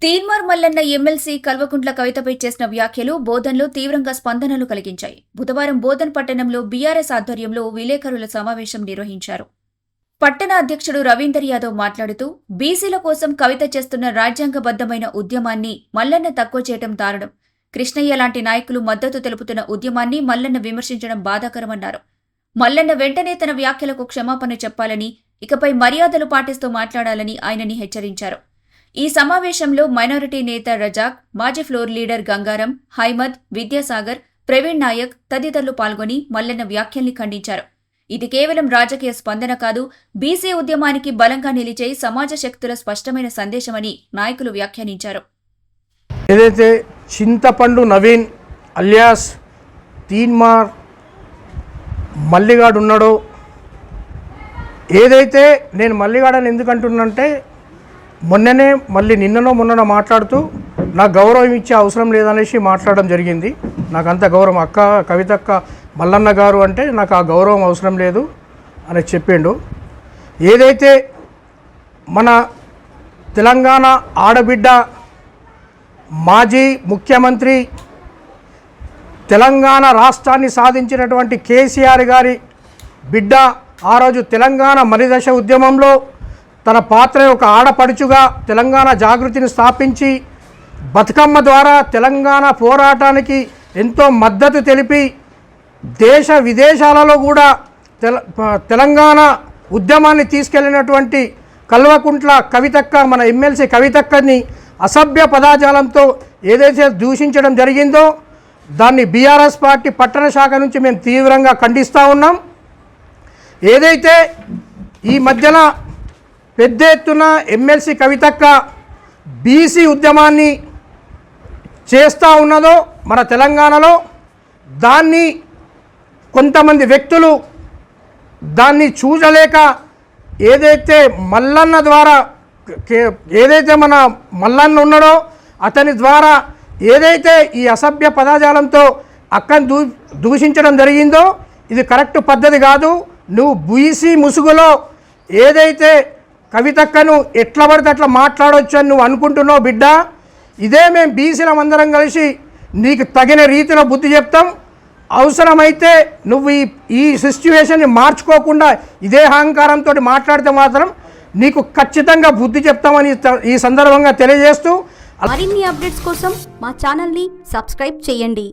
Teenmar Mallanna MLC Kalvakuntla కవితపై చేసిన వ్యాఖ్యలు బోధన్లో తీవ్రంగా స్పందనలు కలిగించాయి. బుధవారం బోధన్ పట్టణంలో బీఆర్ఎస్ ఆధ్వర్యంలో విలేకరుల సమావేశం నిర్వహించారు. పట్టణ అధ్యక్షుడు రవీందర్ యాదవ్ మాట్లాడుతూ బీసీల కోసం కవిత చేస్తున్న రాజ్యాంగబద్ధమైన ఉద్యమాన్ని మల్లన్న తక్కువ చేయడం దారుణం. కృష్ణయ్య లాంటి నాయకులు మద్దతు తెలుపుతున్న ఉద్యమాన్ని మల్లన్న విమర్శించడం బాధాకరమన్నారు. మల్లన్న వెంటనే తన వ్యాఖ్యలకు క్షమాపణ చెప్పాలని, ఇకపై మర్యాదలు పాటిస్తూ మాట్లాడాలని ఆయనని హెచ్చరించారు. ఈ సమావేశంలో మైనారిటీ నేత రజాక్, మాజీ ఫ్లోర్ లీడర్ గంగారం, హైమద్, విద్యాసాగర్, ప్రవీణ్ నాయక్ తదితరులు పాల్గొని మల్లన్న వ్యాఖ్యల్ని ఖండించారు. ఇది కేవలం రాజకీయ స్పందన కాదు, బీసీ ఉద్యమానికి బలంగా నిలిచే సమాజ శక్తుల స్పష్టమైన సందేశమని నాయకులు వ్యాఖ్యానించారు. ఏదైతే చింతపండు నవీన్ అలియాస్ తీన్మార్ మల్లిగాడు ఉన్నాడో, ఏదైతే నేను మల్లిగాడని ఎందుకంటున్నంటే నిన్ననో మాట్లాడుతూ నాకు గౌరవం ఇచ్చే అవసరం లేదనేసి మాట్లాడడం జరిగింది. నాకు అంత గౌరవం, అక్క కవితక్క మల్లన్న గారు అంటే నాకు ఆ గౌరవం అవసరం లేదు అని చెప్పిండు. ఏదైతే మన తెలంగాణ ఆడబిడ్డ మాజీ ముఖ్యమంత్రి తెలంగాణ రాష్ట్రాన్ని సాధించినటువంటి కేసీఆర్ గారి బిడ్డ ఆ రోజు తెలంగాణ మలిదశ ఉద్యమంలో తన పాత్ర ఒక ఆడపడుచుగా తెలంగాణ జాగృతిని స్థాపించి బతుకమ్మ ద్వారా తెలంగాణ పోరాటానికి ఎంతో మద్దతు తెలిపి దేశ విదేశాలలో కూడా తెలంగాణ ఉద్యమాన్ని తీసుకెళ్లినటువంటి కల్వకుంట్ల కవితక్క, మన ఎమ్మెల్సీ కవితక్కని అసభ్య పదజాలంతో ఏదైతే దూషించడం జరిగిందో దాన్ని బీఆర్ఎస్ పార్టీ పట్టణ శాఖ నుంచి మేము తీవ్రంగా ఖండిస్తూ ఉన్నాం. ఏదైతే ఈ మధ్యన పెద్ద ఎత్తున ఎమ్మెల్సీ కవితక్క బీసీ ఉద్యమాన్ని చేస్తూ ఉన్నదో మన తెలంగాణలో, దాన్ని కొంతమంది వ్యక్తులు దాన్ని చూడలేక ఏదైతే మల్లన్న ద్వారా ఏదైతే మన మల్లన్న ఉన్నాడో అతని ద్వారా ఏదైతే ఈ అసభ్య పదజాలంతో అక్కను దూషించడం జరిగిందో ఇది కరెక్ట్ పద్ధతి కాదు. నువ్వు బీసీ ముసుగులో ఏదైతే కవితక్కను ఎట్లా పడితే అట్లా మాట్లాడవచ్చు అని నువ్వు అనుకుంటున్నావు బిడ్డ, ఇదే మేము బీసీలం అందరం కలిసి నీకు తగిన రీతిలో బుద్ధి చెప్తాం. అవసరమైతే నువ్వు ఈ సిచ్యువేషన్ని మార్చుకోకుండా ఇదే అహంకారంతో మాట్లాడితే మాత్రం నీకు ఖచ్చితంగా బుద్ధి చెప్తామని ఈ సందర్భంగా తెలియజేస్తూ మరిన్ని అప్డేట్స్ కోసం మా ఛానల్ని సబ్స్క్రైబ్ చేయండి.